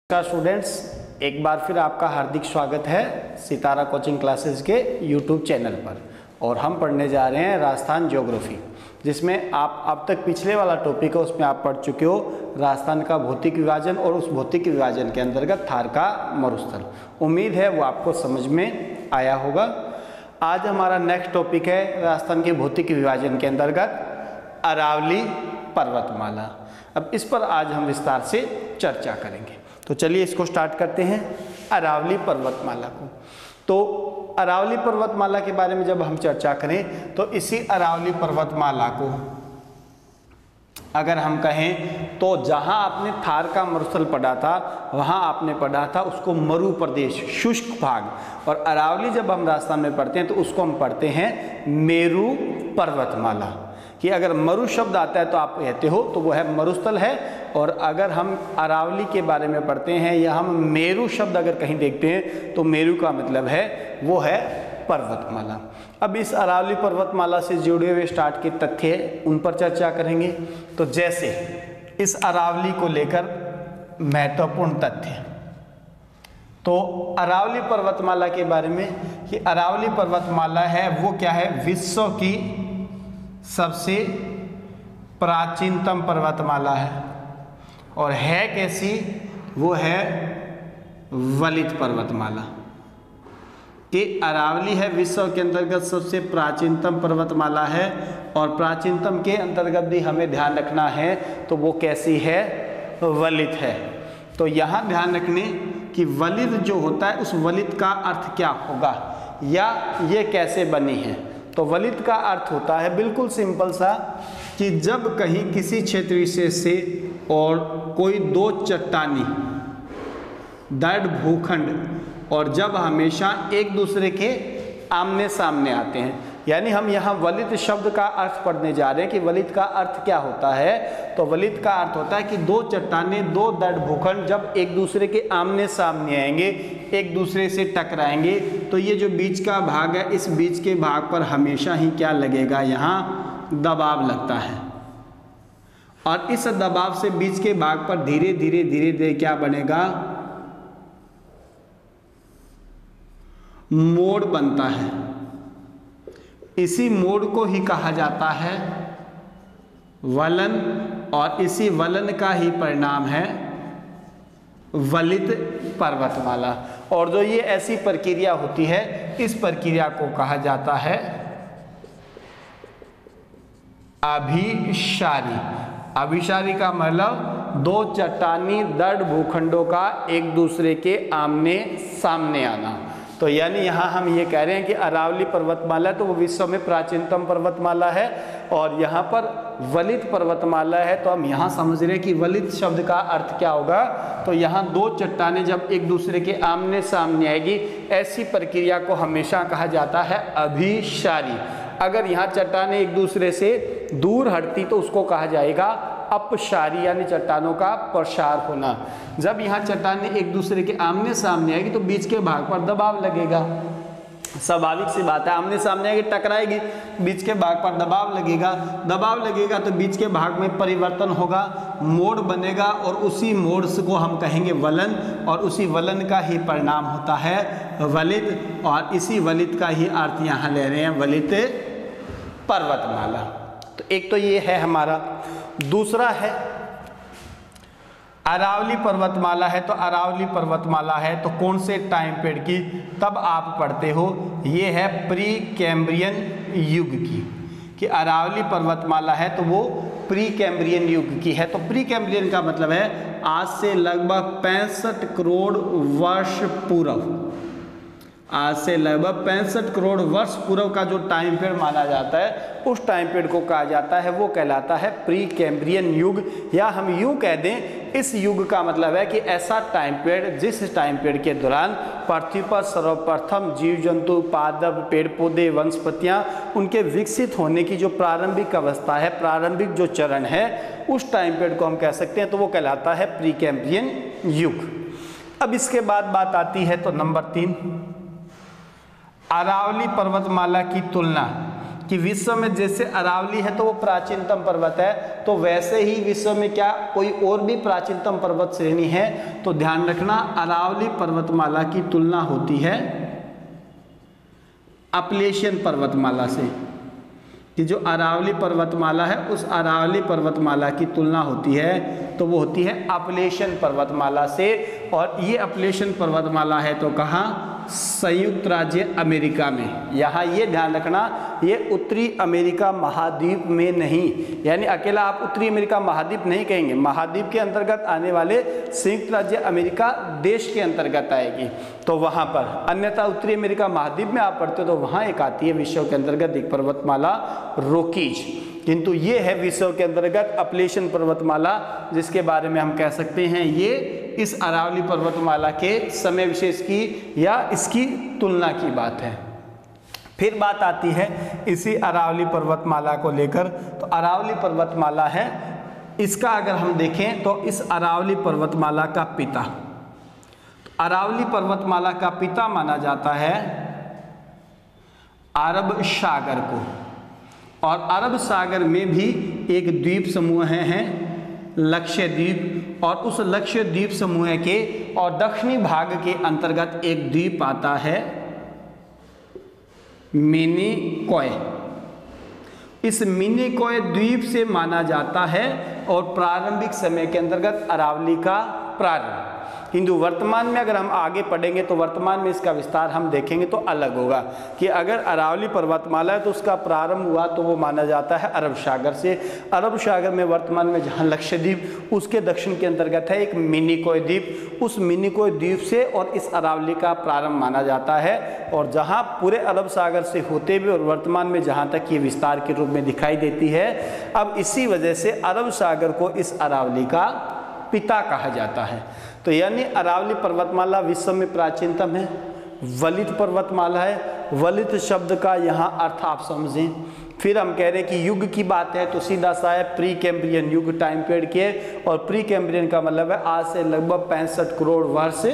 नमस्कार स्टूडेंट्स, एक बार फिर आपका हार्दिक स्वागत है सितारा कोचिंग क्लासेस के यूट्यूब चैनल पर। और हम पढ़ने जा रहे हैं राजस्थान ज्योग्राफी, जिसमें आप अब तक पिछले वाला टॉपिक है उसमें आप पढ़ चुके हो राजस्थान का भौतिक विभाजन और उस भौतिक विभाजन के अंतर्गत थार का मरुस्थल। उम्मीद है वो आपको समझ में आया होगा। आज हमारा नेक्स्ट टॉपिक है राजस्थान के भौतिक विभाजन के अंतर्गत अरावली पर्वतमाला। अब इस पर आज हम विस्तार से चर्चा करेंगे, तो चलिए इसको स्टार्ट करते हैं अरावली पर्वतमाला को। तो अरावली पर्वतमाला के बारे में जब हम चर्चा करें तो इसी अरावली पर्वतमाला को अगर हम कहें तो जहां आपने थार का मरुस्थल पढ़ा था वहां आपने पढ़ा था उसको मरु प्रदेश, शुष्क भाग, और अरावली जब हम राजस्थान में पढ़ते हैं तो उसको हम पढ़ते हैं मेरु पर्वतमाला। कि अगर मरु शब्द आता है तो आप कहते हो तो वो है मरुस्थल है, और अगर हम अरावली के बारे में पढ़ते हैं या हम मेरु शब्द अगर कहीं देखते हैं तो मेरु का मतलब है वो है पर्वतमाला। अब इस अरावली पर्वतमाला से जुड़े हुए स्टार्ट के तथ्य हैं उन पर चर्चा करेंगे। तो जैसे इस अरावली को लेकर महत्वपूर्ण तथ्य, तो अरावली पर्वतमाला के बारे में कि अरावली पर्वतमाला है वो क्या है, विश्व की सबसे प्राचीनतम पर्वतमाला है। और है कैसी, वो है वलित पर्वतमाला। कि अरावली है विश्व के अंतर्गत सबसे प्राचीनतम पर्वतमाला है, और प्राचीनतम के अंतर्गत भी हमें ध्यान रखना है तो वो कैसी है, वलित है। तो यहाँ ध्यान रखने कि वलित जो होता है उस वलित का अर्थ क्या होगा या ये कैसे बनी है। तो वलित का अर्थ होता है बिल्कुल सिंपल सा कि जब कहीं किसी क्षेत्र विशेष से और कोई दो चट्टानी दृढ़ भूखंड और जब हमेशा एक दूसरे के आमने सामने आते हैं, यानी हम यहाँ वलित शब्द का अर्थ पढ़ने जा रहे हैं कि वलित का अर्थ क्या होता है। तो वलित का अर्थ होता है कि दो चट्टाने, दो दृढ़ भूखंड जब एक दूसरे के आमने सामने आएंगे, एक दूसरे से टकराएंगे, तो ये जो बीच का भाग है इस बीच के भाग पर हमेशा ही क्या लगेगा, यहाँ दबाव लगता है। और इस दबाव से बीच के भाग पर धीरे धीरे धीरे धीरे क्या बनेगा, मोड़ बनता है। इसी मोड़ को ही कहा जाता है वलन, और इसी वलन का ही परिणाम है वलित पर्वतमाला। और जो ये ऐसी प्रक्रिया होती है इस प्रक्रिया को कहा जाता है अभिसारी। अभिसारी का मतलब दो चट्टानी दृढ़ भूखंडों का एक दूसरे के आमने सामने आना। तो यानी यहाँ हम ये कह रहे हैं कि अरावली पर्वतमाला तो वो विश्व में प्राचीनतम पर्वतमाला है, और यहाँ पर वलित पर्वतमाला है। तो हम यहाँ समझ रहे हैं कि वलित शब्द का अर्थ क्या होगा, तो यहाँ दो चट्टानें जब एक दूसरे के आमने सामने आएगी ऐसी प्रक्रिया को हमेशा कहा जाता है अभिसारी। अगर यहाँ चट्टानें एक दूसरे से दूर हटती तो उसको कहा जाएगा अपसारी, यानी चट्टानों का प्रसार होना। जब यहाँ चट्टानें एक दूसरे के आमने सामने आएगी तो बीच के भाग पर दबाव लगेगा। स्वाभाविक सी बात है, आमने सामने आएगी टकराएगी, बीच के भाग पर दबाव लगेगा। दबाव लगेगा तो बीच के भाग में परिवर्तन होगा, मोड़ बनेगा, और उसी मोड़ को हम कहेंगे वलन, और उसी वलन का ही परिणाम होता है वलित। और इसी वलित का ही अर्थ यहाँ ले रहे हैं वलित पर्वतमाला। तो एक तो ये है हमारा। दूसरा है अरावली पर्वतमाला है। तो अरावली पर्वतमाला है तो कौन से टाइम पीरियड की, तब आप पढ़ते हो ये है प्री कैम्ब्रियन युग की। कि अरावली पर्वतमाला है तो वो प्री कैम्ब्रियन युग की है। तो प्री कैम्ब्रियन का मतलब है आज से लगभग 65 करोड़ वर्ष पूर्व, आज से लगभग 65 करोड़ वर्ष पूर्व का जो टाइम पीरियड माना जाता है उस टाइम पीरियड को कहा जाता है, वो कहलाता है प्री कैम्ब्रियन युग। या हम यूं कह दें इस युग का मतलब है कि ऐसा टाइम पीरियड जिस टाइम पीरियड के दौरान पृथ्वी पर सर्वप्रथम जीव जंतु, पादप, पेड़ पौधे, वनस्पतियाँ, उनके विकसित होने की जो प्रारंभिक अवस्था है, प्रारंभिक जो चरण है, उस टाइम पीरियड को हम कह सकते हैं, तो वो कहलाता है प्री कैम्ब्रियन युग। अब इसके बाद बात आती है तो नंबर 3, अरावली पर्वतमाला की तुलना कि विश्व में जैसे अरावली है तो वो प्राचीनतम पर्वत है, तो वैसे ही विश्व में क्या कोई और भी प्राचीनतम पर्वत श्रेणी है? तो ध्यान रखना, अरावली पर्वतमाला की तुलना होती है अपलेशियन पर्वतमाला से, कि जो अरावली पर्वतमाला है उस अरावली पर्वतमाला की तुलना होती है तो वो होती है अपलेशियन पर्वतमाला से। और ये अपलेशियन पर्वतमाला है तो कहाँ? संयुक्त राज्य अमेरिका में। यहाँ ये ध्यान रखना, ये उत्तरी अमेरिका महाद्वीप में नहीं, यानी अकेला आप उत्तरी अमेरिका महाद्वीप नहीं कहेंगे, महाद्वीप के अंतर्गत आने वाले संयुक्त राज्य अमेरिका देश के अंतर्गत आएगी तो वहाँ पर। अन्यथा उत्तरी अमेरिका महाद्वीप में आप पढ़ते हो तो वहाँ एक आती है विश्व के अंतर्गत एक पर्वतमाला रॉकीज, किंतु ये है विश्व के अंतर्गत अपलेशियन पर्वतमाला, जिसके बारे में हम कह सकते हैं ये इस अरावली पर्वतमाला के समय विशेष की या इसकी तुलना की बात है। फिर बात आती है इसी अरावली पर्वतमाला को लेकर, तो अरावली पर्वतमाला है, इसका अगर हम देखें तो इस अरावली पर्वतमाला का पिता, तो अरावली पर्वतमाला का पिता माना जाता है अरब सागर को, और अरब सागर में भी एक द्वीप समूह हैं लक्षद्वीप, और उस लक्षद्वीप समूह के और दक्षिणी भाग के अंतर्गत एक द्वीप आता है मिनिकॉय। इस मिनिकॉय द्वीप से माना जाता है और प्रारंभिक समय के अंतर्गत अरावली का प्रारंभ। किंतु वर्तमान में अगर हम आगे पढ़ेंगे तो वर्तमान में इसका विस्तार हम देखेंगे तो अलग होगा, कि अगर अरावली पर्वतमाला है तो उसका प्रारंभ हुआ तो वो माना जाता है अरब सागर से। अरब सागर में वर्तमान में जहाँ लक्षद्वीप, उसके दक्षिण के अंतर्गत है एक मिनिकॉय द्वीप, उस मिनिकॉय द्वीप से और इस अरावली का प्रारंभ माना जाता है। और जहाँ पूरे अरब सागर से होते हुए और वर्तमान में जहाँ तक ये विस्तार के रूप में दिखाई देती है, अब इसी वजह से अरब सागर को इस अरावली का पिता कहा जाता है। तो यानी अरावली पर्वतमाला विश्व में प्राचीनतम है, वलित पर्वतमाला है। वलित शब्द का यहाँ अर्थ आप समझें। फिर हम कह रहे हैं कि युग की बात है तो सीधा सा है प्री कैम्ब्रियन युग टाइम पीरियड के, और प्री कैम्ब्रियन का मतलब है आज से लगभग 65 करोड़ वर्ष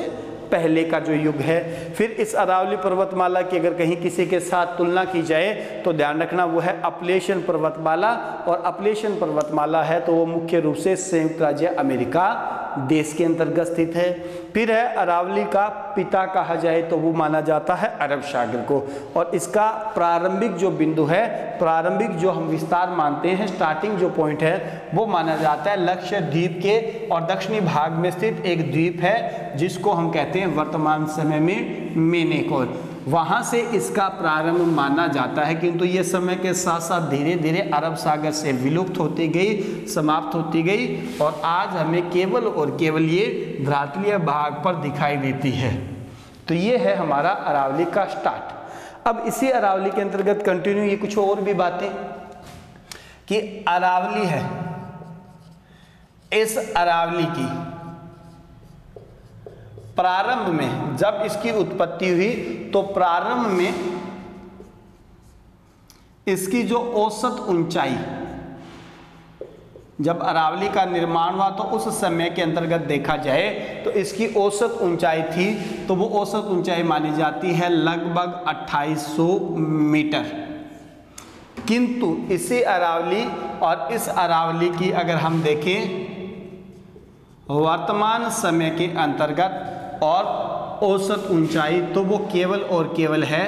पहले का जो युग है। फिर इस अरावली पर्वतमाला की अगर कहीं किसी के साथ तुलना की जाए तो ध्यान रखना वो है अपलेशियन पर्वतमाला, और अपलेशियन पर्वतमाला है तो वो मुख्य रूप से संयुक्त राज्य अमेरिका देश के अंतर्गत स्थित है। फिर है अरावली का पिता कहा जाए तो वो माना जाता है अरब सागर को, और इसका प्रारंभिक जो बिंदु है, प्रारंभिक जो हम विस्तार मानते हैं, स्टार्टिंग जो पॉइंट है वो माना जाता है लक्षद्वीप के और दक्षिणी भाग में स्थित एक द्वीप है जिसको हम कहते हैं वर्तमान समय में मिनिकॉय। वहाँ से इसका प्रारंभ माना जाता है, किंतु ये समय के साथ साथ धीरे धीरे अरब सागर से विलुप्त होती गई, समाप्त होती गई, और आज हमें केवल और केवल ये धरातलीय भाग पर दिखाई देती है। तो ये है हमारा अरावली का स्टार्ट। अब इसी अरावली के अंतर्गत कंटिन्यू ये कुछ और भी बातें कि अरावली है, इस अरावली की प्रारंभ में जब इसकी उत्पत्ति हुई तो प्रारंभ में इसकी जो औसत ऊंचाई, जब अरावली का निर्माण हुआ तो उस समय के अंतर्गत देखा जाए तो इसकी औसत ऊंचाई थी, तो वो औसत ऊंचाई मानी जाती है लगभग 2800 मीटर। किंतु इसी अरावली और इस अरावली की अगर हम देखें वर्तमान समय के अंतर्गत और औसत ऊंचाई, तो वो केवल और केवल है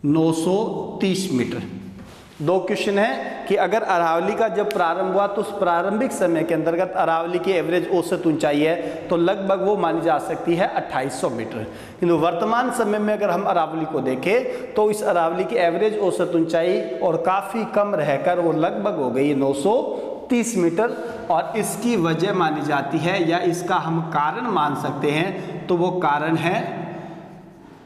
930 मीटर। दो क्वेश्चन है कि अगर अरावली का जब प्रारंभ हुआ तो उस प्रारंभिक समय के अंतर्गत अरावली की एवरेज औसत ऊंचाई है तो लगभग वो मानी जा सकती है 2800 मीटर। किंतु वर्तमान समय में अगर हम अरावली को देखें तो इस अरावली की एवरेज औसत ऊंचाई और काफ़ी कम रहकर वो लगभग हो गई 930 मीटर। और इसकी वजह मानी जाती है या इसका हम कारण मान सकते हैं, तो वो कारण है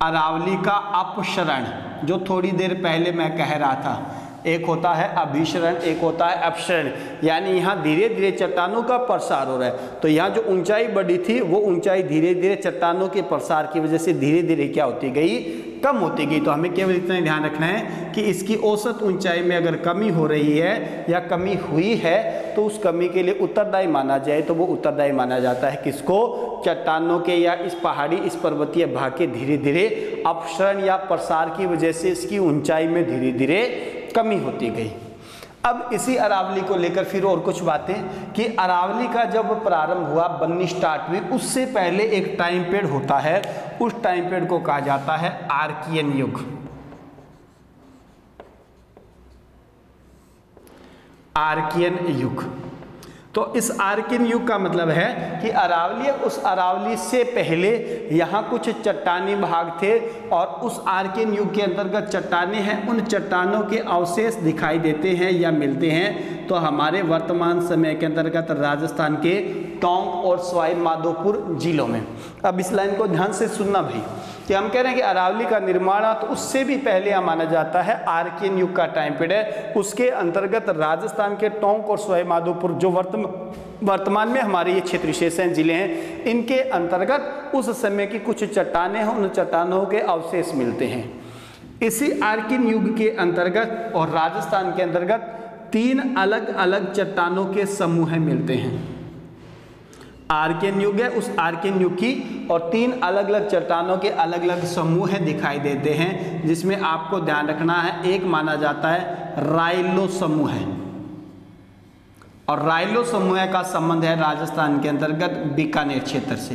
अरावली का अपक्षरण, जो थोड़ी देर पहले मैं कह रहा था। एक होता है अभिसरण, एक होता है अपक्षरण, यानी यहाँ धीरे धीरे चट्टानों का प्रसार हो रहा है। तो यहाँ जो ऊंचाई बढ़ी थी वो ऊंचाई धीरे धीरे चट्टानों के प्रसार की वजह से धीरे धीरे क्या होती गई, कम होती गई। तो हमें केवल इतना ध्यान रखना है कि इसकी औसत ऊंचाई में अगर कमी हो रही है या कमी हुई है तो उस कमी के लिए उत्तरदायी माना जाए तो वो उत्तरदायी माना जाता है किसको, चट्टानों के या इस पहाड़ी इस पर्वतीय भाग के धीरे धीरे अपसरण या प्रसार की वजह से इसकी ऊंचाई में धीरे धीरे कमी होती गई। अब इसी अरावली को लेकर फिर और कुछ बातें कि अरावली का जब प्रारंभ हुआ, बननी स्टार्ट हुई, उससे पहले एक टाइम पीरियड होता है, उस टाइम पीरियड को कहा जाता है आर्कियन युग। आर्कियन युग। तो इस आर्कियन युग का मतलब है कि अरावली, उस अरावली से पहले यहाँ कुछ चट्टानी भाग थे और उस आर्कियन युग के अंतर्गत चट्टानें हैं, उन चट्टानों के अवशेष दिखाई देते हैं या मिलते हैं। तो हमारे वर्तमान समय के अंतर्गत राजस्थान के टोंक और सवाई माधोपुर जिलों में। अब इस लाइन को ध्यान से सुनना भाई कि हम कह रहे हैं कि अरावली का निर्माण तो उससे भी पहले माना जाता है, आर्कियन युग का टाइम पीरियड है। उसके अंतर्गत राजस्थान के टोंक और सवाई माधोपुर जो वर्तमान में हमारे ये क्षेत्र विशेष हैं, जिले हैं, इनके अंतर्गत उस समय की कुछ चट्टानें हैं, उन चट्टानों के अवशेष मिलते हैं। इसी आर्कियन युग के अंतर्गत और राजस्थान के अंतर्गत 3 अलग अलग चट्टानों के समूह मिलते हैं। आर्कियन युग है, उस आर्कियन युग की और 3 अलग अलग चट्टानों के अलग अलग समूह दिखाई देते हैं, जिसमें आपको ध्यान रखना है, एक माना जाता है राइलो समूह है और राइलो समूह का संबंध है राजस्थान के अंतर्गत बीकानेर क्षेत्र से,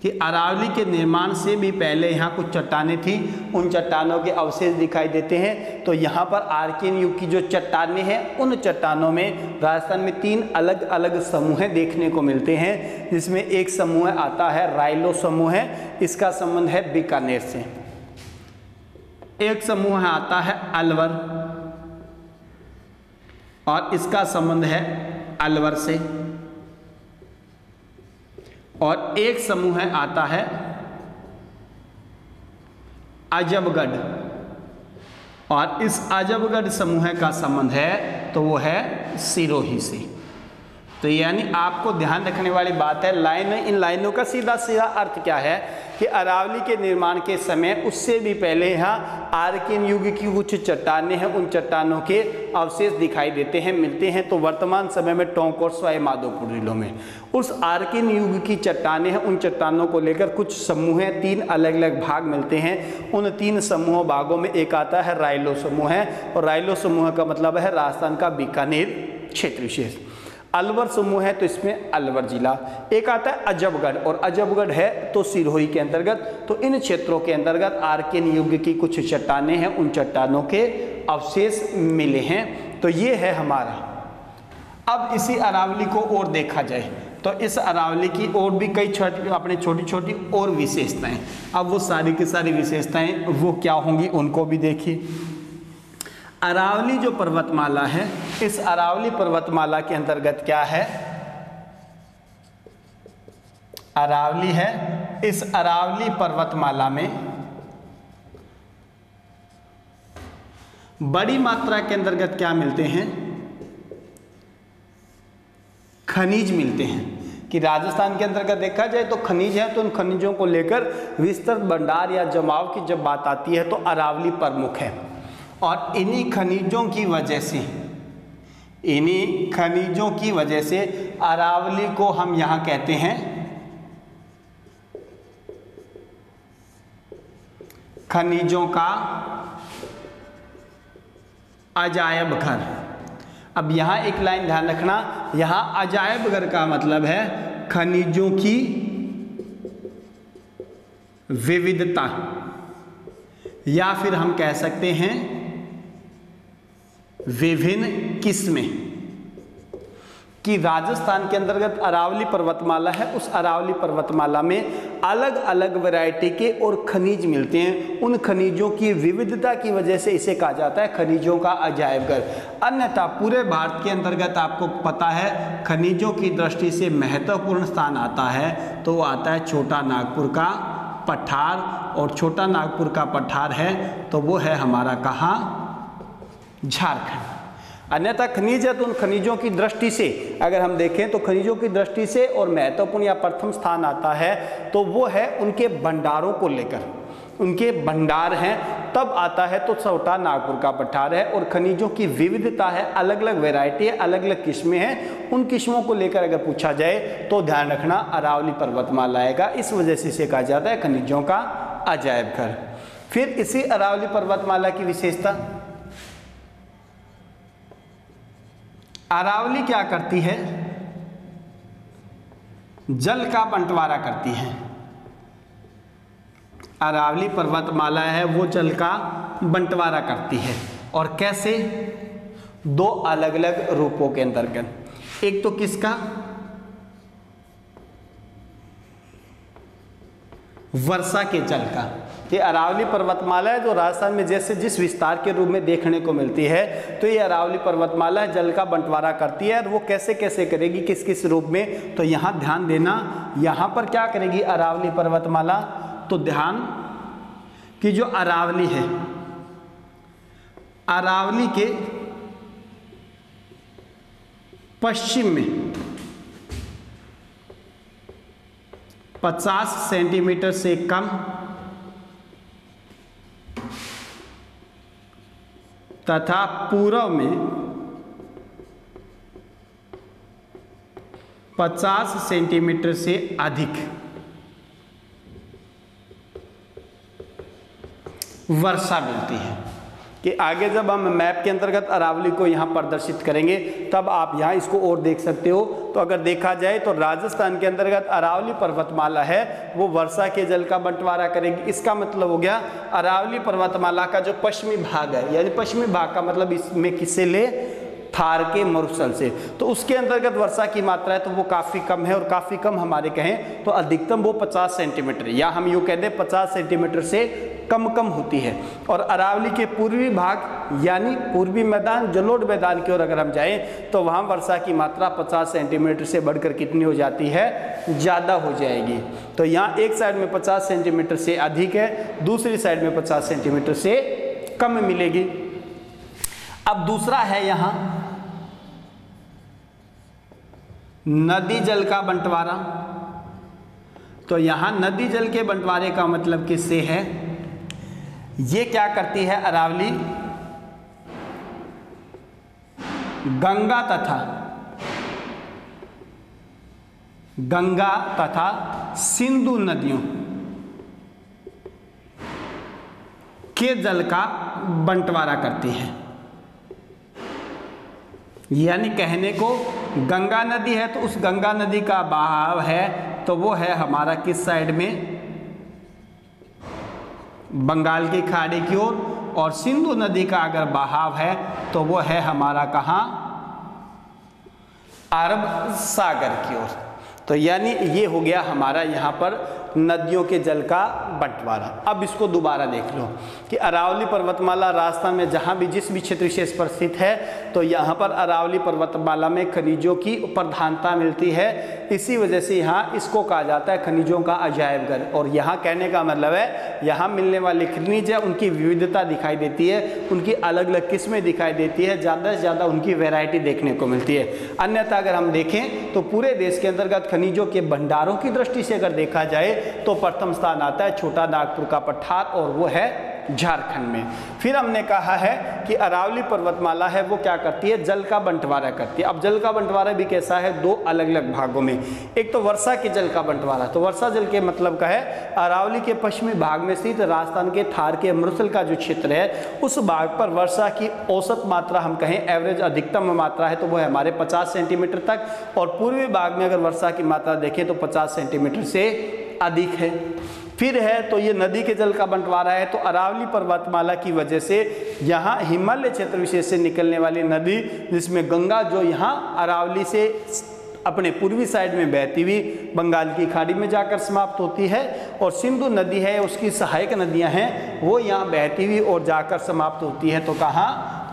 कि अरावली के निर्माण से भी पहले यहाँ कुछ चट्टानें थी, उन चट्टानों के अवशेष दिखाई देते हैं। तो यहाँ पर आर्कियन युग की जो चट्टानें हैं, उन चट्टानों में राजस्थान में 3 अलग अलग समूह देखने को मिलते हैं, जिसमें एक समूह आता है राइलो समूह, इसका संबंध है बीकानेर से। एक समूह आता है अलवर और इसका संबंध है अलवर से, और एक समूह आता है अजबगढ़ और इस अजबगढ़ समूह का संबंध है तो वो है सिरोही से। तो यानी आपको ध्यान रखने वाली बात है, लाइन, इन लाइनों का सीधा सीधा अर्थ क्या है कि अरावली के निर्माण के समय उससे भी पहले यहाँ आर्कियन युग की कुछ चट्टानें हैं, उन चट्टानों के अवशेष दिखाई देते हैं, मिलते हैं। तो वर्तमान समय में टोंक और सवाई माधोपुर जिलों में उस आर्कियन युग की चट्टानें हैं, उन चट्टानों को लेकर कुछ समूह 3 अलग अलग भाग मिलते हैं। उन 3 समूह भागों में एक आता है राइलो समूह है, और राइलो समूह का मतलब है राजस्थान का बीकानेर क्षेत्र विशेष। अलवर समूह है तो इसमें अलवर जिला। एक आता है अजबगढ़ और अजबगढ़ है तो सिरोही के अंतर्गत। तो इन क्षेत्रों के अंतर्गत आर्कियन युग की कुछ चट्टानें हैं, उन चट्टानों के अवशेष मिले हैं। तो ये है हमारा। अब इसी अरावली को और देखा जाए तो इस अरावली की और भी कई अपने छोटी छोटी और विशेषताएं। अब वो सारी की सारी विशेषताएं वो क्या होंगी उनको भी देखिए। अरावली जो पर्वतमाला है, इस अरावली पर्वतमाला के अंतर्गत क्या है, अरावली है। इस अरावली पर्वतमाला में बड़ी मात्रा के अंतर्गत क्या मिलते हैं, खनिज मिलते हैं। कि राजस्थान के अंतर्गत देखा जाए तो खनिज है, तो उन खनिजों को लेकर विस्तृत भंडार या जमाव की जब बात आती है तो अरावली प्रमुख है। और इन्हीं खनिजों की वजह से अरावली को हम यहाँ कहते हैं खनिजों का अजायब घर। अब यहाँ एक लाइन ध्यान रखना, यहाँ अजायब घर का मतलब है खनिजों की विविधता, या फिर हम कह सकते हैं विभिन्न किस्में। कि राजस्थान के अंतर्गत अरावली पर्वतमाला है, उस अरावली पर्वतमाला में अलग अलग वैरायटी के और खनिज मिलते हैं। उन खनिजों की विविधता की वजह से इसे कहा जाता है खनिजों का अजायब घर। अन्यथा पूरे भारत के अंतर्गत आपको पता है खनिजों की दृष्टि से महत्वपूर्ण स्थान आता है तो वो आता है छोटा नागपुर का पठार, और छोटा नागपुर का पठार है तो वो है हमारा कहाँ, झारखंड। अन्यथा खनिज है तो उन खनिजों की दृष्टि से अगर हम देखें तो खनिजों की दृष्टि से और महत्वपूर्ण या प्रथम स्थान आता है तो वो है उनके भंडारों को लेकर। उनके भंडार हैं, तब आता है तो छोटा नागपुर का पठार है। और खनिजों की विविधता है, अलग अलग वैरायटी है, अलग अलग किस्में हैं, उन किस्मों को लेकर अगर पूछा जाए तो ध्यान रखना अरावली पर्वतमाला आएगा। इस वजह से इसे कहा जाता है खनिजों का अजायब घर। फिर इसी अरावली पर्वतमाला की विशेषता, अरावली क्या करती है, जल का बंटवारा करती है। अरावली पर्वतमाला है वो जल का बंटवारा करती है। और कैसे? दो अलग अलग रूपों के अंतर्गत। एक तो किसका, वर्षा के जल का। ये अरावली पर्वतमाला है जो राजस्थान में जैसे जिस विस्तार के रूप में देखने को मिलती है, तो ये अरावली पर्वतमाला जल का बंटवारा करती है। और वो कैसे कैसे करेगी, किस किस रूप में, तो यहाँ ध्यान देना। यहाँ पर क्या करेगी अरावली पर्वतमाला, तो ध्यान कि जो अरावली है, अरावली के पश्चिम में 50 सेंटीमीटर से कम तथा पूर्व में 50 सेंटीमीटर से अधिक वर्षा मिलती है। कि आगे जब हम मैप के अंतर्गत अरावली को यहाँ प्रदर्शित करेंगे तब आप यहाँ इसको और देख सकते हो। तो अगर देखा जाए तो राजस्थान के अंतर्गत अरावली पर्वतमाला है वो वर्षा के जल का बंटवारा करेगी। इसका मतलब हो गया अरावली पर्वतमाला का जो पश्चिमी भाग है, यानी पश्चिमी भाग का मतलब इसमें किससे ले, थार के मरुस्थल से, तो उसके अंतर्गत वर्षा की मात्रा है तो वो काफ़ी कम है। और काफ़ी कम हमारे कहें तो अधिकतम वो 50 सेंटीमीटर, या हम यूँ कह दें 50 सेंटीमीटर से कम होती है। और अरावली के पूर्वी भाग यानी पूर्वी मैदान, जलोढ़ मैदान की ओर अगर हम जाएं तो वहाँ वर्षा की मात्रा 50 सेंटीमीटर से बढ़कर कितनी हो जाती है, ज़्यादा हो जाएगी। तो यहाँ एक साइड में 50 सेंटीमीटर से अधिक है, दूसरी साइड में 50 सेंटीमीटर से कम मिलेगी। अब दूसरा है यहाँ नदी जल का बंटवारा। तो यहाँ नदी जल के बंटवारे का मतलब किससे है, ये क्या करती है अरावली, गंगा तथा सिंधु नदियों के जल का बंटवारा करती है। यानी कहने को गंगा नदी है तो उस गंगा नदी का बहाव है तो वो है हमारा किस साइड में, बंगाल की खाड़ी की ओर। और सिंधु नदी का अगर बहाव है तो वो है हमारा कहाँ, अरब सागर की ओर। तो यानी ये हो गया हमारा यहाँ पर नदियों के जल का बंटवारा। अब इसको दोबारा देख लो कि अरावली पर्वतमाला राजस्थान में जहाँ भी जिस भी क्षेत्र विशेष पर स्थित है तो यहाँ पर अरावली पर्वतमाला में खनिजों की प्रधानता मिलती है। इसी वजह से यहाँ इसको कहा जाता है खनिजों का अजायब घर। और यहाँ कहने का मतलब है यहाँ मिलने वाले खनिज है उनकी विविधता दिखाई देती है, उनकी अलग अलग किस्में दिखाई देती है, ज़्यादा से ज़्यादा उनकी वैरायटी देखने को मिलती है। अन्यथा अगर हम देखें तो पूरे देश के अंतर्गत खनिजों के भंडारों की दृष्टि से अगर देखा जाए तो प्रथम स्थान आता है छोटा नागपुर का पठार और वो है झारखंड में। फिर हमने कहा है कि अरावली पर्वतमाला है वो क्या करती है, जल का बंटवारा करती है। अब जल का बंटवारा भी कैसा है, दो अलग अलग भागों में। एक तो वर्षा के जल का बंटवारा, तो वर्षा जल के मतलब का है अरावली के पश्चिमी भाग में स्थित राजस्थान के थार के मरुस्थल का जो क्षेत्र है उस भाग पर वर्षा की औसत मात्रा हम कहें एवरेज अधिकतम मात्रा है तो वो है हमारे 50 सेंटीमीटर तक। और पूर्वी भाग में अगर वर्षा की मात्रा देखें तो 50 सेंटीमीटर से अधिक है। फिर है तो ये नदी के जल का बंटवारा है। तो अरावली पर्वतमाला की वजह से यहाँ हिमालय क्षेत्र विशेष से निकलने वाली नदी जिसमें गंगा जो यहाँ अरावली से अपने पूर्वी साइड में बहती हुई बंगाल की खाड़ी में जाकर समाप्त होती है, और सिंधु नदी है उसकी सहायक नदियाँ हैं वो यहाँ बहती हुई और जाकर समाप्त होती है तो कहाँ,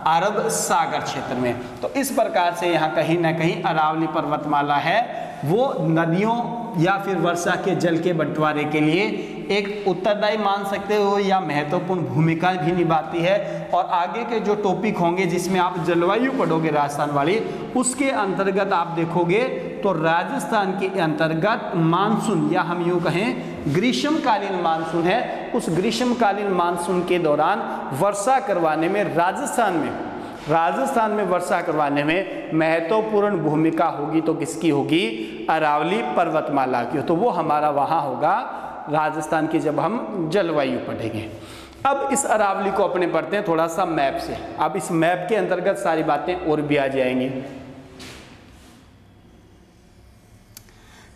अरब सागर क्षेत्र में। तो इस प्रकार से यहाँ कहीं ना कहीं अरावली पर्वतमाला है वो नदियों या फिर वर्षा के जल के बंटवारे के लिए एक उत्तरदायी मान सकते हो या महत्वपूर्ण भूमिका भी निभाती है। और आगे के जो टॉपिक होंगे जिसमें आप जलवायु पढ़ोगे राजस्थान वाली, उसके अंतर्गत आप देखोगे तो राजस्थान के अंतर्गत मानसून, या हम यूँ कहें ग्रीष्मकालीन मानसून है, उस ग्रीष्मकालीन मानसून के दौरान वर्षा करवाने में राजस्थान में वर्षा करवाने में महत्वपूर्ण भूमिका होगी तो किसकी होगी? अरावली पर्वतमाला की। तो वो हमारा वहाँ होगा राजस्थान की, जब हम जलवायु पढ़ेंगे। अब इस अरावली को अपने पढ़ते हैं थोड़ा सा मैप से। अब इस मैप के अंतर्गत सारी बातें और भी आ जाएंगी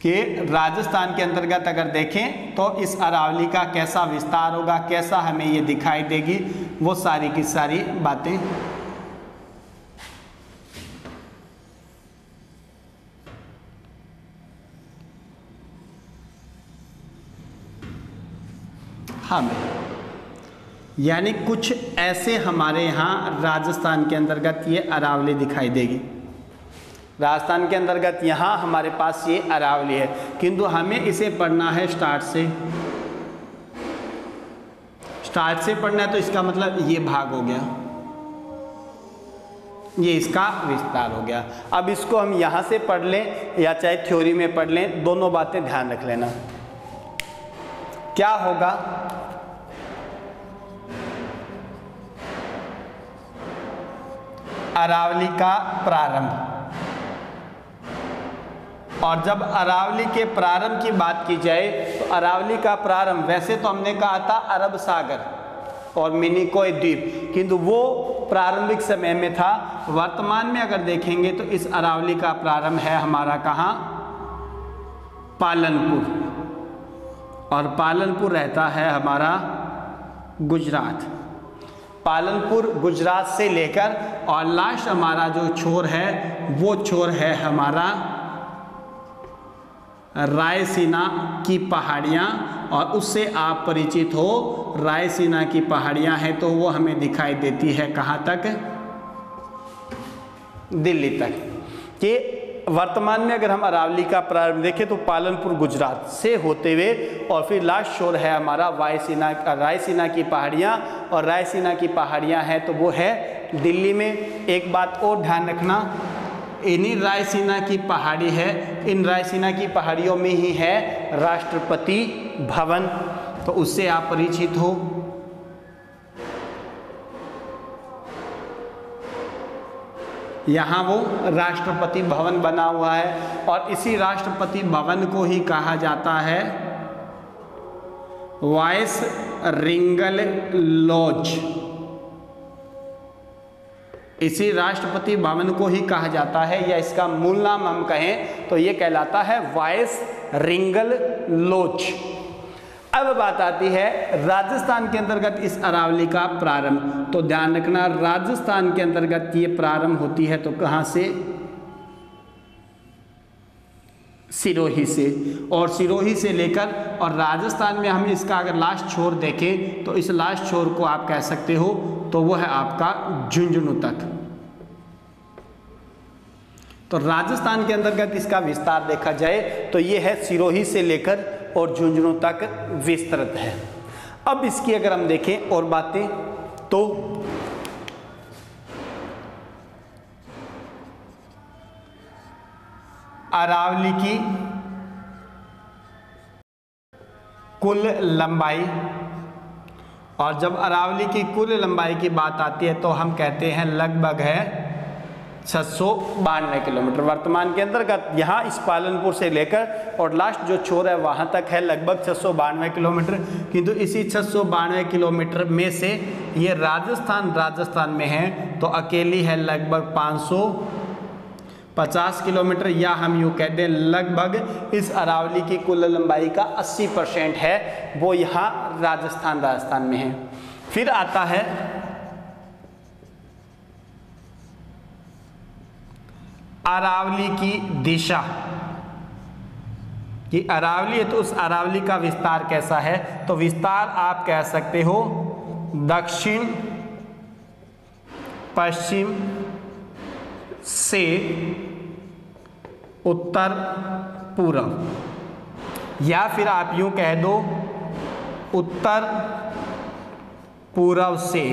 कि राजस्थान के अंतर्गत अगर देखें तो इस अरावली का कैसा विस्तार होगा, कैसा हमें ये दिखाई देगी, वो सारी की सारी बातें हमें, यानी कुछ ऐसे हमारे यहाँ राजस्थान के अंतर्गत ये अरावली दिखाई देगी। राजस्थान के अंतर्गत यहाँ हमारे पास ये अरावली है, किंतु हमें इसे पढ़ना है स्टार्ट से पढ़ना है। तो इसका मतलब ये भाग हो गया, ये इसका विस्तार हो गया। अब इसको हम यहाँ से पढ़ लें या चाहे थ्योरी में पढ़ लें, दोनों बातें ध्यान रख लेना। क्या होगा? अरावली का प्रारंभ, और जब अरावली के प्रारंभ की बात की जाए तो अरावली का प्रारंभ, वैसे तो हमने कहा था अरब सागर और मिनिकोय द्वीप, किंतु वो प्रारंभिक समय में था। वर्तमान में अगर देखेंगे तो इस अरावली का प्रारंभ है हमारा कहाँ? पालनपुर, और पालनपुर रहता है हमारा गुजरात। पालनपुर गुजरात से लेकर और लास्ट हमारा जो छोर है वो छोर है हमारा रायसीना की पहाड़ियाँ, और उससे आप परिचित हो। रायसीना की पहाड़ियाँ हैं तो वो हमें दिखाई देती है कहाँ तक? दिल्ली तक। कि वर्तमान में अगर हम अरावली का प्रारंभ देखें तो पालनपुर गुजरात से होते हुए, और फिर लास्ट शोर है हमारा रायसीना की पहाड़ियाँ, और रायसीना की पहाड़ियाँ हैं तो वो है दिल्ली में। एक बात और ध्यान रखना, इन्हीं रायसीना की पहाड़ी है, इन रायसीना की पहाड़ियों में ही है राष्ट्रपति भवन, तो उससे आप परिचित हो। यहाँ वो राष्ट्रपति भवन बना हुआ है, और इसी राष्ट्रपति भवन को ही कहा जाता है वाइस रिंगल लॉज। इसी राष्ट्रपति भवन को ही कहा जाता है, या इसका मूल नाम हम कहें तो ये कहलाता है वाइस रिंगल लॉज। अब बात आती है राजस्थान के अंतर्गत इस अरावली का प्रारंभ। तो ध्यान रखना, राजस्थान के अंतर्गत ये प्रारंभ होती है तो कहाँ से? सिरोही से, और सिरोही से लेकर, और राजस्थान में हम इसका अगर लास्ट छोर देखें तो इस लास्ट छोर को आप कह सकते हो तो वो है आपका झुंझुनू तक। तो राजस्थान के अंतर्गत इसका विस्तार देखा जाए तो ये है सिरोही से लेकर और झुंझुनू तक विस्तृत है। अब इसकी अगर हम देखें और बातें तो अरावली की कुल लंबाई, और जब अरावली की कुल लंबाई की बात आती है तो हम कहते हैं लगभग है 692 किलोमीटर। वर्तमान के अंतर्गत यहाँ इस पालनपुर से लेकर और लास्ट जो छोर है वहाँ तक है लगभग 692 किलोमीटर। किंतु इसी 692 किलोमीटर में से ये राजस्थान में है तो अकेली है लगभग 550 किलोमीटर, या हम यूँ कहते हैं लगभग इस अरावली की कुल लंबाई का 80% है वो यहाँ राजस्थान में है। फिर आता है अरावली की दिशा, कि अरावली है तो उस अरावली का विस्तार कैसा है? तो विस्तार आप कह सकते हो दक्षिण पश्चिम से उत्तर पूर्व, या फिर आप यूं कह दो उत्तर पूर्व से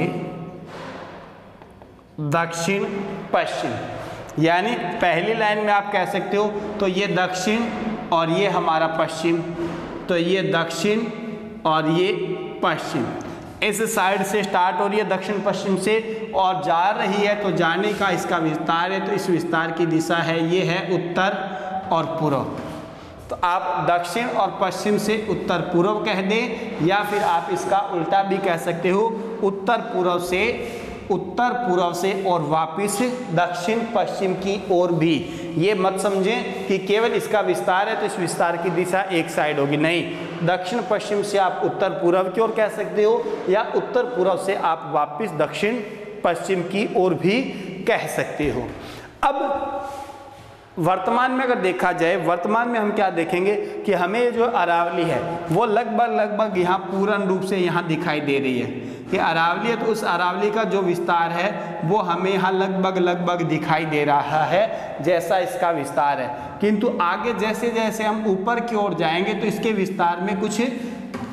दक्षिण पश्चिम। यानी पहली लाइन में आप कह सकते हो तो ये दक्षिण और ये हमारा पश्चिम, तो ये दक्षिण और ये पश्चिम, इस साइड से स्टार्ट हो रही है दक्षिण पश्चिम से और जा रही है, तो जाने का इसका विस्तार है, तो इस विस्तार की दिशा है ये है उत्तर और पूर्व। तो आप दक्षिण और पश्चिम से उत्तर पूर्व कह दें, या फिर आप इसका उल्टा भी कह सकते हो, उत्तर पूर्व से और वापिस दक्षिण पश्चिम की ओर भी। ये मत समझें कि केवल इसका विस्तार है तो इस विस्तार की दिशा एक साइड होगी, नहीं, दक्षिण पश्चिम से आप उत्तर पूर्व की ओर कह सकते हो, या उत्तर पूर्व से आप वापिस दक्षिण पश्चिम की ओर भी कह सकते हो। अब वर्तमान में अगर देखा जाए, वर्तमान में हम क्या देखेंगे कि हमें जो अरावली है वो लगभग यहाँ पूर्ण रूप से यहाँ दिखाई दे रही है कि अरावली है, तो उस अरावली का जो विस्तार है वो हमें यहाँ लगभग दिखाई दे रहा है जैसा इसका विस्तार है। किंतु आगे जैसे जैसे हम ऊपर की ओर जाएंगे तो इसके विस्तार में कुछ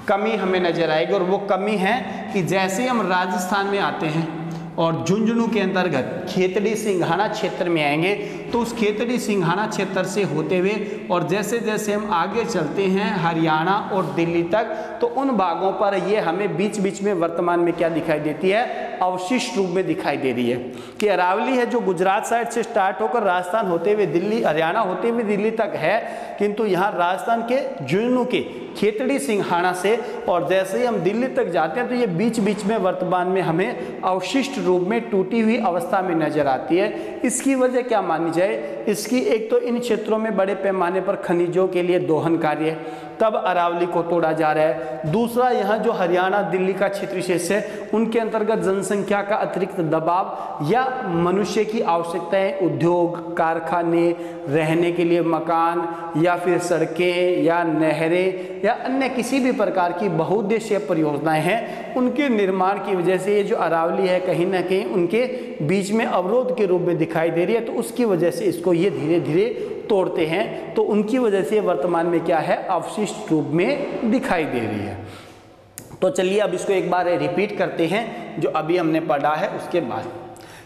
कमी हमें नजर आएगी, और वो कमी है कि जैसे हम राजस्थान में आते हैं और झुंझुनू के अंतर्गत खेतड़ी सिंघाना क्षेत्र में आएंगे, तो उस खेतड़ी सिंघाना क्षेत्र से होते हुए और जैसे जैसे हम आगे चलते हैं हरियाणा और दिल्ली तक, तो उन भागों पर ये हमें बीच बीच में वर्तमान में क्या दिखाई देती है, अवशिष्ट रूप में दिखाई दे रही है कि अरावली है जो गुजरात साइड से स्टार्ट होकर राजस्थान होते हुए दिल्ली, हरियाणा होते हुए दिल्ली तक है, किंतु यहाँ राजस्थान के झुंझुनू के खेतड़ी सिंघाना से और जैसे ही हम दिल्ली तक जाते हैं तो ये बीच बीच में वर्तमान में हमें अवशिष्ट रूप में टूटी हुई अवस्था में नजर आती है। इसकी वजह क्या मानी जाए, इसकी एक तो इन क्षेत्रों में बड़े पैमाने पर खनिजों के लिए दोहन कार्य, तब अरावली को तोड़ा जा रहा है। दूसरा, यहाँ जो हरियाणा दिल्ली का क्षेत्र विशेष है उनके अंतर्गत जनसंख्या का अतिरिक्त दबाव या मनुष्य की आवश्यकताएं, उद्योग, कारखाने, रहने के लिए मकान या फिर सड़कें या नहरें या अन्य किसी भी प्रकार की बहुउद्देशीय परियोजनाएं हैं, उनके निर्माण की वजह से ये जो अरावली है कहीं ना कहीं उनके बीच में अवरोध के रूप में दिखाई दे रही है। तो उसकी वजह से इसको ये धीरे धीरे तोड़ते हैं, तो उनकी वजह से वर्तमान में क्या है, अवशिष्ट रूप में दिखाई दे रही है। तो चलिए अब इसको एक बार रिपीट करते हैं जो अभी हमने पढ़ा है उसके बाद,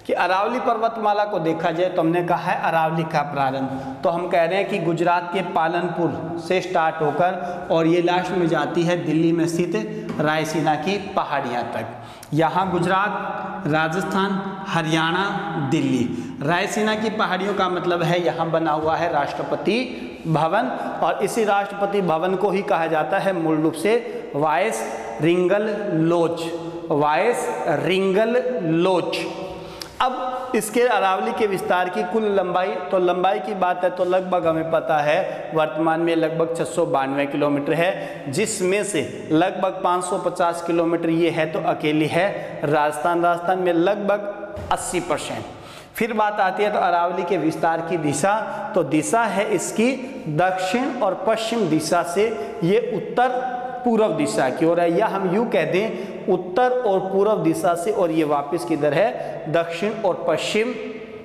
कि अरावली पर्वतमाला को देखा जाए तो हमने कहा है अरावली का प्रारंभ, तो हम कह रहे हैं कि गुजरात के पालनपुर से स्टार्ट होकर और ये लास्ट में जाती है दिल्ली में स्थित रायसीना की पहाड़ियाँ तक। यहाँ गुजरात, राजस्थान, हरियाणा, दिल्ली, रायसीना की पहाड़ियों का मतलब है यहाँ बना हुआ है राष्ट्रपति भवन, और इसी राष्ट्रपति भवन को ही कहा जाता है मूल रूप से वाइस रिंगल लॉज, वाइस रिंगल लॉज। अब इसके अरावली के विस्तार की कुल लंबाई, तो लंबाई की बात है तो लगभग हमें पता है वर्तमान में लगभग 692 किलोमीटर है, जिसमें से लगभग 550 किलोमीटर ये है तो अकेली है राजस्थान में लगभग 80%। फिर बात आती है तो अरावली के विस्तार की दिशा, तो दिशा है इसकी दक्षिण और पश्चिम दिशा से ये उत्तर पूर्व दिशा की ओर है, या हम यूं कह दें उत्तर और पूर्व दिशा से, और ये वापस किधर है, दक्षिण और पश्चिम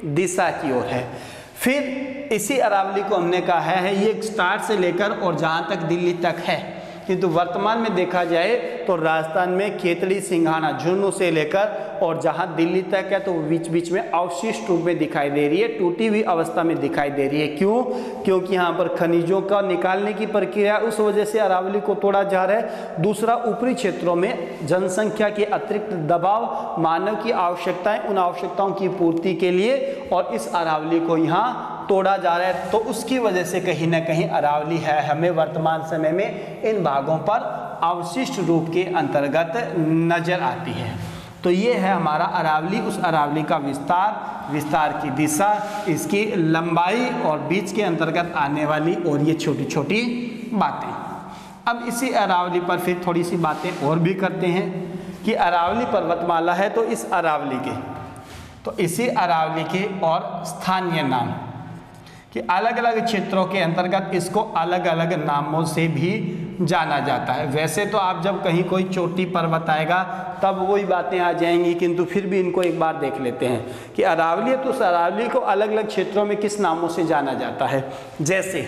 दिशा की ओर है। फिर इसी अरावली को हमने कहा है ये स्टार्ट से लेकर और जहाँ तक दिल्ली तक है, किंतु वर्तमान में देखा जाए तो राजस्थान में खेतड़ी सिंघाना झुंझुनू से लेकर और जहाँ दिल्ली तक है तो बीच बीच में अवशिष्ट रूप में दिखाई दे रही है, टूटी हुई अवस्था में दिखाई दे रही है। क्यों? क्योंकि यहाँ पर खनिजों का निकालने की प्रक्रिया, उस वजह से अरावली को तोड़ा जा रहा है। दूसरा, ऊपरी क्षेत्रों में जनसंख्या के अतिरिक्त दबाव, मानव की आवश्यकताएं, उन आवश्यकताओं की पूर्ति के लिए और इस अरावली को यहाँ तोड़ा जा रहा है, तो उसकी वजह से कहीं ना कहीं अरावली है हमें वर्तमान समय में इन भागों पर अवशिष्ट रूप के अंतर्गत नजर आती है। तो ये है हमारा अरावली, उस अरावली का विस्तार, विस्तार की दिशा, इसकी लंबाई और बीच के अंतर्गत आने वाली और ये छोटी छोटी बातें। अब इसी अरावली पर फिर थोड़ी सी बातें और भी करते हैं कि अरावली पर्वतमाला है तो इस अरावली के, तो इसी अरावली के और स्थानीय नाम कि अलग अलग क्षेत्रों के अंतर्गत इसको अलग अलग नामों से भी जाना जाता है। वैसे तो आप जब कहीं कोई चोटी पर्वत आएगा तब वही बातें आ जाएंगी, किंतु फिर भी इनको एक बार देख लेते हैं कि अरावली है तो उस अरावली को अलग अलग क्षेत्रों में किस नामों से जाना जाता है। जैसे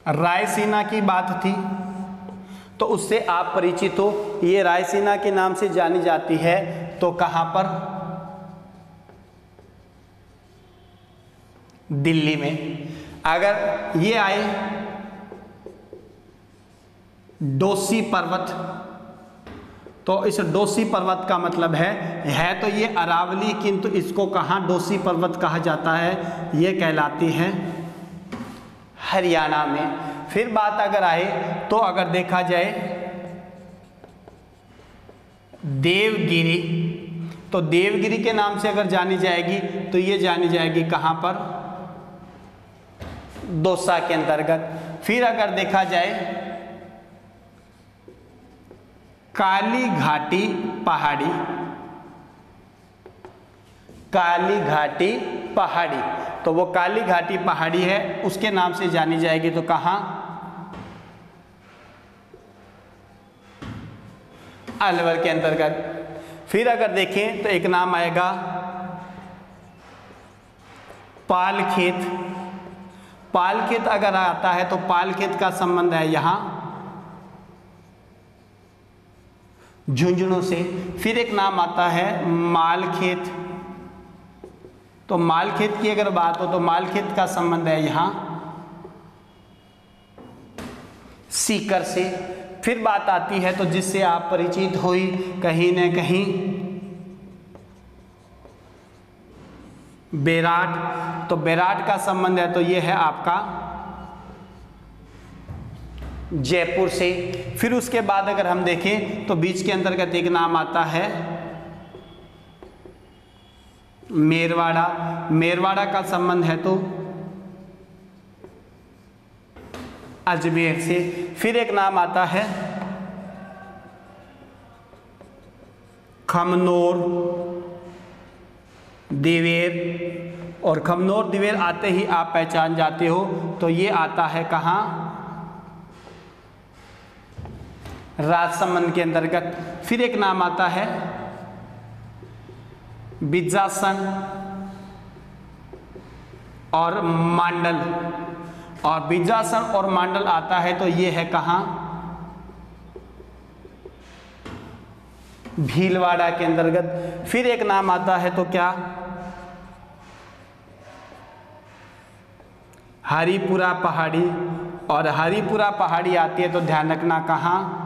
रायसीना की बात थी तो उससे आप परिचित हो, ये रायसीना के नाम से जानी जाती है तो कहाँ पर, दिल्ली में। अगर ये आए डोसी पर्वत, तो इस डोसी पर्वत का मतलब है तो ये अरावली, किंतु इसको कहाँ डोसी पर्वत कहा जाता है, ये कहलाती है हरियाणा में। फिर बात अगर आए तो अगर देखा जाए देवगिरी, तो देवगिरी के नाम से अगर जानी जाएगी तो ये जानी जाएगी कहाँ पर, दौसा के अंतर्गत। फिर अगर देखा जाए काली घाटी पहाड़ी, काली घाटी पहाड़ी, तो वो काली घाटी पहाड़ी है, उसके नाम से जानी जाएगी तो कहाँ, अलवर के अंतर्गत। फिर अगर देखें तो एक नाम आएगा पालखेत। पालखेत अगर आता है तो पालखेत का संबंध है यहाँ झुंझुनू से। फिर एक नाम आता है मालखेत, तो मालखेत की अगर बात हो तो मालखेत का संबंध है यहाँ सीकर से। फिर बात आती है तो जिससे आप परिचित हुई कहीं न कहीं बेराट, तो बेराट का संबंध है तो ये है आपका जयपुर से। फिर उसके बाद अगर हम देखें तो बीच के अंतर्गत एक नाम आता है मेरवाड़ा। मेरवाड़ा का संबंध है तो अजमेर से। फिर एक नाम आता है खमनोर दिवेर, और खमनोर दिवेर आते ही आप पहचान जाते हो तो ये आता है कहाँ, राजसमंद के अंतर्गत। फिर एक नाम आता है बिजासन और मांडल, और बिजासन और मांडल आता है तो ये है कहाँ, भीलवाड़ा के अंतर्गत। फिर एक नाम आता है तो क्या, हरिपुरा पहाड़ी, और हरिपुरा पहाड़ी आती है तो ध्यान रखना कहाँ,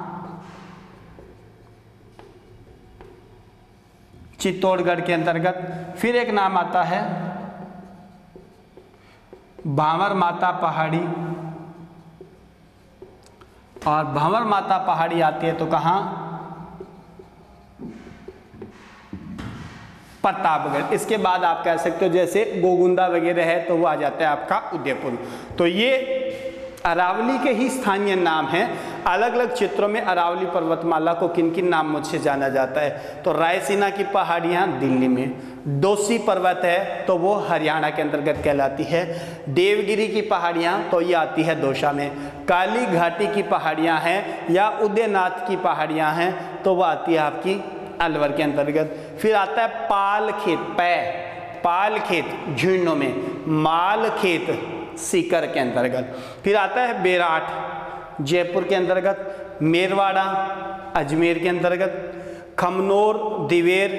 चित्तौड़गढ़ के अंतर्गत। फिर एक नाम आता है भांवर माता पहाड़ी, और भांवर माता पहाड़ी आती है तो कहाँ, प्रतापगढ़। इसके बाद आप कह सकते हो जैसे गोगुंदा वगैरह है तो वो आ जाता है आपका उदयपुर। तो ये अरावली के ही स्थानीय नाम हैं। अलग अलग क्षेत्रों में अरावली पर्वतमाला को किन किन नामों से जाना जाता है, तो रायसीना की पहाड़ियाँ दिल्ली में, डोसी पर्वत है तो वो हरियाणा के अंतर्गत कहलाती है, देवगिरी की पहाड़ियाँ तो ये आती है दौसा में, काली घाटी की पहाड़ियाँ हैं या उदयनाथ की पहाड़ियाँ हैं तो वो आती है आपकी अलवर के अंतर्गत। फिर आता है पालखेत, पालखेत झुंझुनू में, मालखेत सीकर के अंतर्गत। फिर आता है बेराट जयपुर के अंतर्गत, मेरवाड़ा अजमेर के अंतर्गत, खमनोर दिवेर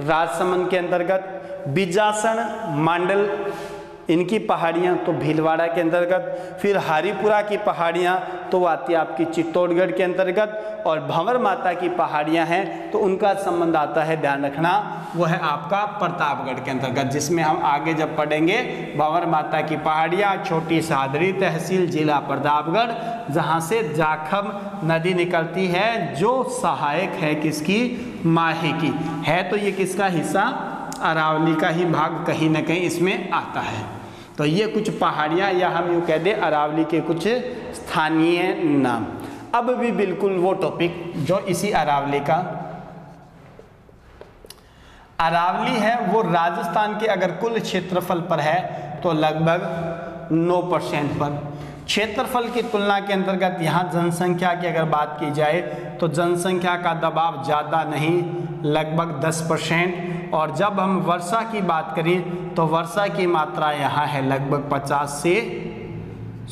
राजसमंद के अंतर्गत, बिजासन मांडल इनकी पहाड़ियाँ तो भीलवाड़ा के अंतर्गत। फिर हरिपुरा की पहाड़ियाँ तो आती है आपकी चित्तौड़गढ़ के अंतर्गत, और भंवर माता की पहाड़ियाँ हैं तो उनका संबंध आता है, ध्यान रखना, वो है आपका प्रतापगढ़ के अंतर्गत, जिसमें हम आगे जब पढ़ेंगे भंवर माता की पहाड़ियाँ, छोटी सादरी तहसील जिला प्रतापगढ़, जहाँ से जाखम नदी निकलती है जो सहायक है किसकी, माही की है। तो ये किसका हिस्सा, अरावली का ही भाग कहीं ना कहीं इसमें आता है। तो ये कुछ पहाड़ियाँ या हम यूँ कह दें अरावली के कुछ स्थानीय नाम। अब भी बिल्कुल वो टॉपिक जो इसी अरावली का, अरावली है वो राजस्थान के अगर कुल क्षेत्रफल पर है तो लगभग 9% पर। क्षेत्रफल की तुलना के अंतर्गत यहाँ जनसंख्या की अगर बात की जाए तो जनसंख्या का दबाव ज़्यादा नहीं, लगभग 10%। और जब हम वर्षा की बात करें तो वर्षा की मात्रा यहाँ है लगभग 50 से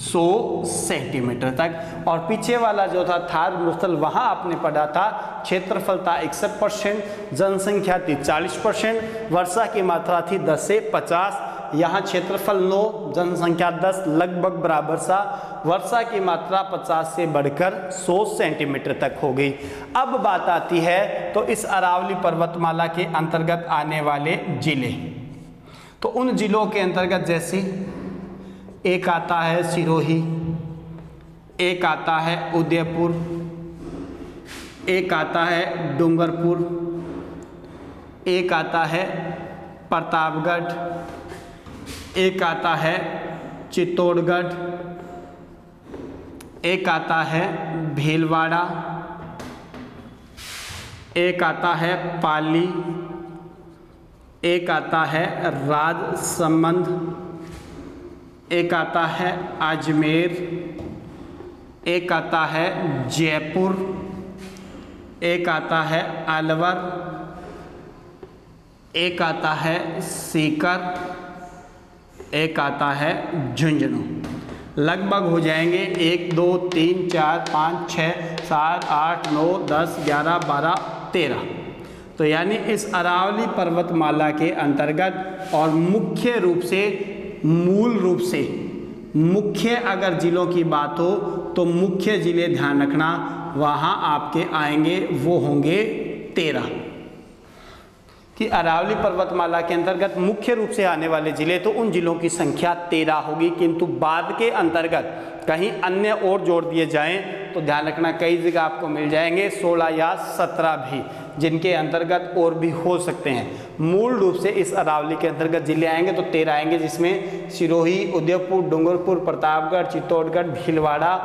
100 सेंटीमीटर तक। और पीछे वाला जो था थार मरुस्थल, वहाँ आपने पढ़ा था क्षेत्रफल था 61%, जनसंख्या थी 40%, वर्षा की मात्रा थी 10 से 50। यहाँ क्षेत्रफल 9, जनसंख्या 10, लगभग बराबर सा। वर्षा की मात्रा 50 से बढ़कर 100 सेंटीमीटर तक हो गई। अब बात आती है तो इस अरावली पर्वतमाला के अंतर्गत आने वाले जिले, तो उन जिलों के अंतर्गत जैसे एक आता है सिरोही, एक आता है उदयपुर, एक आता है डूंगरपुर, एक आता है प्रतापगढ़, एक आता है चित्तौड़गढ़, एक आता है भीलवाड़ा, एक आता है पाली, एक आता है राजसमंद, एक आता है अजमेर, एक आता है जयपुर, एक आता है अलवर, एक आता है सीकर, एक आता है झुंझुनू। लगभग हो जाएंगे 1 2 3 4 5 6 7 8 9 10 11 12 13। तो यानी इस अरावली पर्वतमाला के अंतर्गत और मुख्य रूप से, मूल रूप से मुख्य अगर जिलों की बात हो तो मुख्य जिले ध्यान रखना वहाँ आपके आएंगे, वो होंगे 13 कि अरावली पर्वतमाला के अंतर्गत मुख्य रूप से आने वाले जिले, तो उन जिलों की संख्या 13 होगी। किंतु बाद के अंतर्गत कहीं अन्य और जोड़ दिए जाएं तो ध्यान रखना कई जगह आपको मिल जाएंगे 16 या 17 भी, जिनके अंतर्गत और भी हो सकते हैं। मूल रूप से इस अरावली के अंतर्गत जिले आएंगे तो 13 आएंगे, जिसमें सिरोही, उदयपुर, डूंगरपुर, प्रतापगढ़, चित्तौड़गढ़, भीलवाड़ा,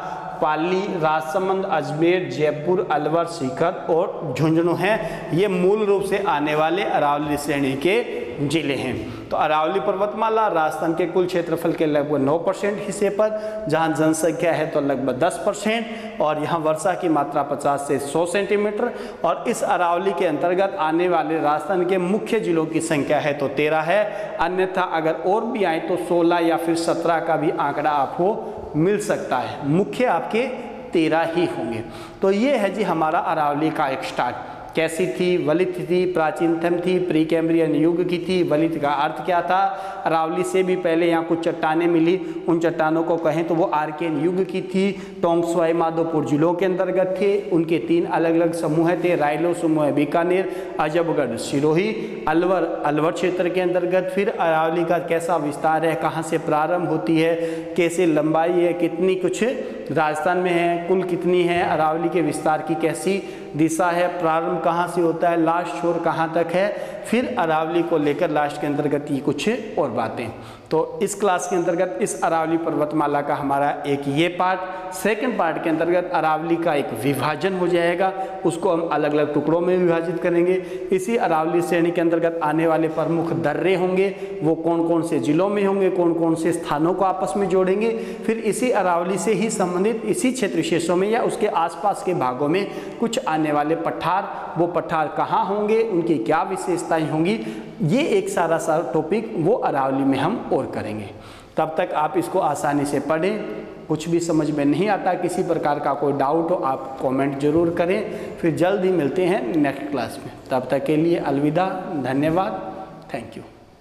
पाली, राजसमंद, अजमेर, जयपुर, अलवर, सीकर और झुंझुनू हैं। ये मूल रूप से आने वाले अरावली श्रेणी के जिले हैं। तो अरावली पर्वतमाला राजस्थान के कुल क्षेत्रफल के लगभग 9% हिस्से पर, जहां जनसंख्या है तो लगभग 10%, और यहां वर्षा की मात्रा 50 से 100 सेंटीमीटर। और इस अरावली के अंतर्गत आने वाले राजस्थान के मुख्य जिलों की संख्या है तो 13 है, अन्यथा अगर और भी आए तो 16 या फिर 17 का भी आंकड़ा आपको मिल सकता है। मुख्य आपके 13 ही होंगे। तो ये है जी हमारा अरावली का एक स्टार्ट। कैसी थी? वलित थी, प्राचीनतम थी, प्री कैम्ब्रियन युग की थी। वलित का अर्थ क्या था? अरावली से भी पहले यहाँ कुछ चट्टानें मिली, उन चट्टानों को कहें तो वो आर्कियन युग की थी। टोंक, सवाई माधोपुर जिलों के अंतर्गत थे। उनके 3 अलग अलग समूह थे। रायलो समूह बीकानेर, अजबगढ़ सिरोही, अलवर क्षेत्र के अंतर्गत। फिर अरावली का कैसा विस्तार है, कहाँ से प्रारंभ होती है, कैसे लंबाई है, कितनी कुछ राजस्थान में है, कुल कितनी है, अरावली के विस्तार की कैसी दिशा है, प्रारंभ कहाँ से होता है, लास्ट छोर कहाँ तक है, फिर अरावली को लेकर लास्ट के अंतर्गत ये कुछ और बातें। तो इस क्लास के अंतर्गत इस अरावली पर्वतमाला का हमारा एक ये पार्ट। सेकंड पार्ट के अंतर्गत अरावली का एक विभाजन हो जाएगा, उसको हम अलग अलग टुकड़ों में विभाजित करेंगे। इसी अरावली श्रेणी के अंतर्गत आने वाले प्रमुख दर्रे होंगे, वो कौन कौन से जिलों में होंगे, कौन कौन से स्थानों को आपस में जोड़ेंगे। फिर इसी अरावली से ही संबंधित इसी क्षेत्र विशेषों में या उसके आसपास के भागों में कुछ आने वाले पठार, वो पठार कहाँ होंगे, उनकी क्या विशेषताएं होंगी, ये एक सारा टॉपिक वो अरावली में हम और करेंगे। तब तक आप इसको आसानी से पढ़ें। कुछ भी समझ में नहीं आता, किसी प्रकार का कोई डाउट हो आप कमेंट जरूर करें। फिर जल्द ही मिलते हैं नेक्स्ट क्लास में। तब तक के लिए अलविदा, धन्यवाद, थैंक यू।